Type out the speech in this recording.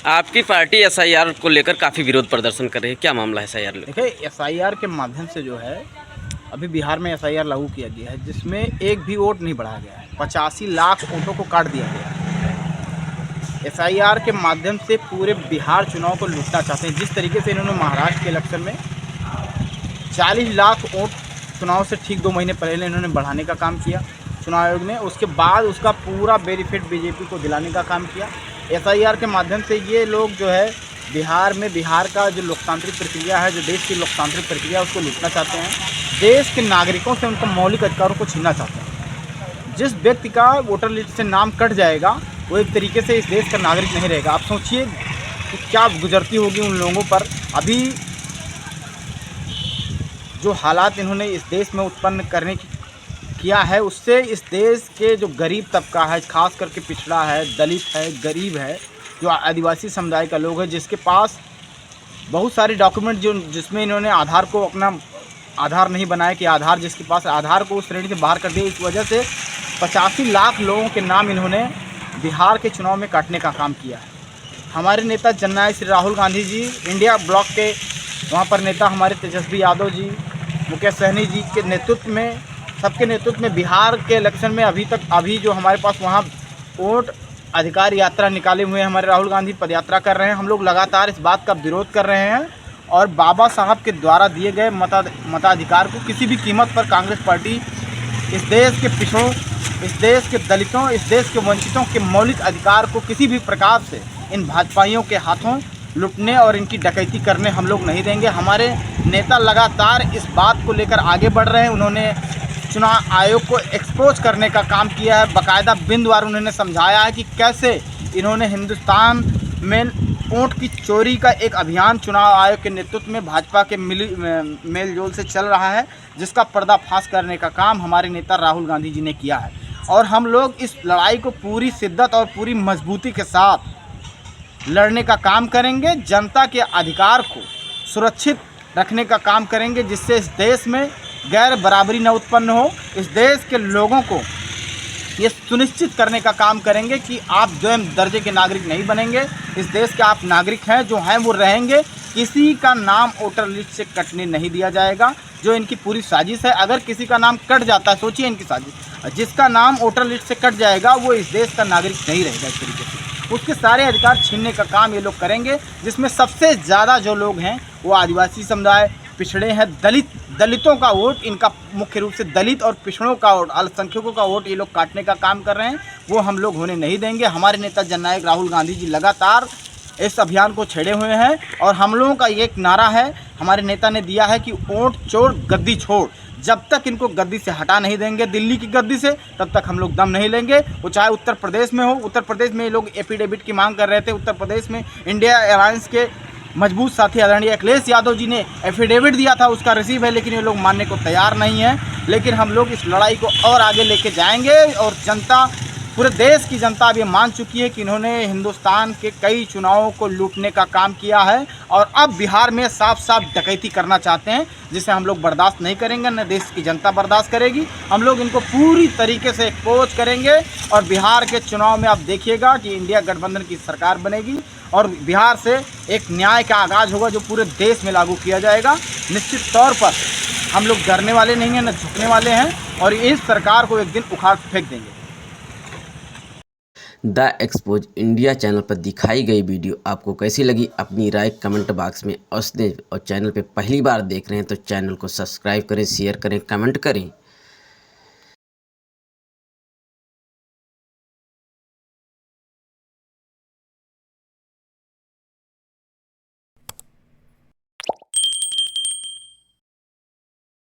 आपकी party SIR को लेकर काफ़ी विरोध प्रदर्शन कर रही है, क्या मामला है एसआईआर लेकर? देखिए, एसआईआर के माध्यम से जो है अभी बिहार में एसआईआर लागू किया गया है, जिसमें एक भी वोट नहीं बढ़ाया गया है। 85 लाख वोटों को काट दिया गया है। एसआईआर के माध्यम से पूरे बिहार चुनाव को लूटना चाहते हैं। जिस तरीके से इन्होंने महाराष्ट्र के इलेक्शन में 40 लाख वोट चुनाव से ठीक 2 महीने पहले इन्होंने बढ़ाने का काम किया चुनाव आयोग ने, उसके बाद उसका पूरा बेनिफिट बीजेपी को दिलाने का काम किया। एसआईआर के माध्यम से ये लोग जो है बिहार में बिहार का जो लोकतांत्रिक प्रक्रिया है, जो देश की लोकतांत्रिक प्रक्रिया है, उसको लूटना चाहते हैं। देश के नागरिकों से उनका मौलिक अधिकारों को छीनना चाहते हैं। जिस व्यक्ति का वोटर लिस्ट से नाम कट जाएगा वो एक तरीके से इस देश का नागरिक नहीं रहेगा। आप सोचिए कि क्या गुजरती होगी उन लोगों पर। अभी जो हालात इन्होंने इस देश में उत्पन्न करने की किया है, उससे इस देश के जो गरीब तबका है, खास करके पिछड़ा है, दलित है, गरीब है, जो आदिवासी समुदाय का लोग है, जिसके पास बहुत सारे डॉक्यूमेंट जिसमें इन्होंने आधार को अपना आधार नहीं बनाया कि आधार जिसके पास आधार को उस श्रेणी से बाहर कर दिया। इस वजह से 85 लाख लोगों के नाम इन्होंने बिहार के चुनाव में काटने का काम किया है। हमारे नेता जननायक श्री राहुल गांधी जी, इंडिया ब्लॉक के वहाँ पर नेता हमारे तेजस्वी यादव जी, मुकेश सहनी जी के नेतृत्व में, सबके नेतृत्व में बिहार के इलेक्शन में अभी जो हमारे पास वहाँ वोट अधिकार यात्रा निकाले हुए हैं, हमारे राहुल गांधी पदयात्रा कर रहे हैं। हम लोग लगातार इस बात का विरोध कर रहे हैं और बाबा साहब के द्वारा दिए गए मताधिकार को किसी भी कीमत पर कांग्रेस पार्टी इस देश के पिछड़ों, इस देश के दलितों, इस देश के वंचितों के मौलिक अधिकार को किसी भी प्रकार से इन भाजपाइयों के हाथों लुटने और इनकी डकैती करने हम लोग नहीं देंगे। हमारे नेता लगातार इस बात को लेकर आगे बढ़ रहे हैं। उन्होंने चुनाव आयोग को एक्सपोज करने का काम किया है। बाकायदा बिंदुवार उन्होंने समझाया है कि कैसे इन्होंने हिंदुस्तान में वोट की चोरी का एक अभियान चुनाव आयोग के नेतृत्व में भाजपा के मेल जोल से चल रहा है, जिसका पर्दाफाश करने का काम हमारे नेता राहुल गांधी जी ने किया है। और हम लोग इस लड़ाई को पूरी शिद्दत और पूरी मजबूती के साथ लड़ने का काम करेंगे। जनता के अधिकार को सुरक्षित रखने का काम करेंगे, जिससे इस देश में गैर बराबरी न उत्पन्न हो। इस देश के लोगों को ये सुनिश्चित करने का काम करेंगे कि आप द्वितीय दर्जे के नागरिक नहीं बनेंगे। इस देश के आप नागरिक हैं, जो हैं वो रहेंगे। किसी का नाम वोटर लिस्ट से कटने नहीं दिया जाएगा, जो इनकी पूरी साजिश है। अगर किसी का नाम कट जाता है, सोचिए इनकी साजिश, जिसका नाम वोटर लिस्ट से कट जाएगा वो इस देश का नागरिक नहीं रहेगा। इस तरीके से उसके सारे अधिकार छीनने का काम ये लोग करेंगे, जिसमें सबसे ज़्यादा जो लोग हैं वो आदिवासी समुदाय, पिछड़े हैं, दलितों का वोट, इनका मुख्य रूप से दलित और पिछड़ों का वोट, अल्पसंख्यकों का वोट ये लोग काटने का काम कर रहे हैं। वो हम लोग होने नहीं देंगे। हमारे नेता जननायक राहुल गांधी जी लगातार इस अभियान को छेड़े हुए हैं और हम लोगों का एक नारा है, हमारे नेता ने दिया है कि वोट चोर गद्दी छोड़। जब तक इनको गद्दी से हटा नहीं देंगे, दिल्ली की गद्दी से, तब तक हम लोग दम नहीं लेंगे। वो चाहे उत्तर प्रदेश में हो। उत्तर प्रदेश में ये लोग एफिडेविट की मांग कर रहे थे। उत्तर प्रदेश में इंडिया अलायंस के मजबूत साथी आदरणीय अखिलेश यादव जी ने एफिडेविट दिया था, उसका रिसीव है, लेकिन ये लोग मानने को तैयार नहीं है। लेकिन हम लोग इस लड़ाई को और आगे लेके जाएंगे और जनता, पूरे देश की जनता अब ये मान चुकी है कि इन्होंने हिंदुस्तान के कई चुनावों को लूटने का काम किया है और अब बिहार में साफ साफ डकैती करना चाहते हैं, जिसे हम लोग बर्दाश्त नहीं करेंगे, न देश की जनता बर्दाश्त करेगी। हम लोग इनको पूरी तरीके से एक्सपोज करेंगे और बिहार के चुनाव में आप देखिएगा कि इंडिया गठबंधन की सरकार बनेगी और बिहार से एक न्याय का आगाज़ होगा, जो पूरे देश में लागू किया जाएगा। निश्चित तौर पर हम लोग डरने वाले नहीं हैं, न झुकने वाले हैं और इस सरकार को एक दिन उखाड़ फेंक देंगे। द एक्सपोज इंडिया चैनल पर दिखाई गई वीडियो आपको कैसी लगी, अपनी राय कमेंट बॉक्स में अवश्य दें। और चैनल पे पहली बार देख रहे हैं तो चैनल को सब्सक्राइब करें, शेयर करें, कमेंट करें।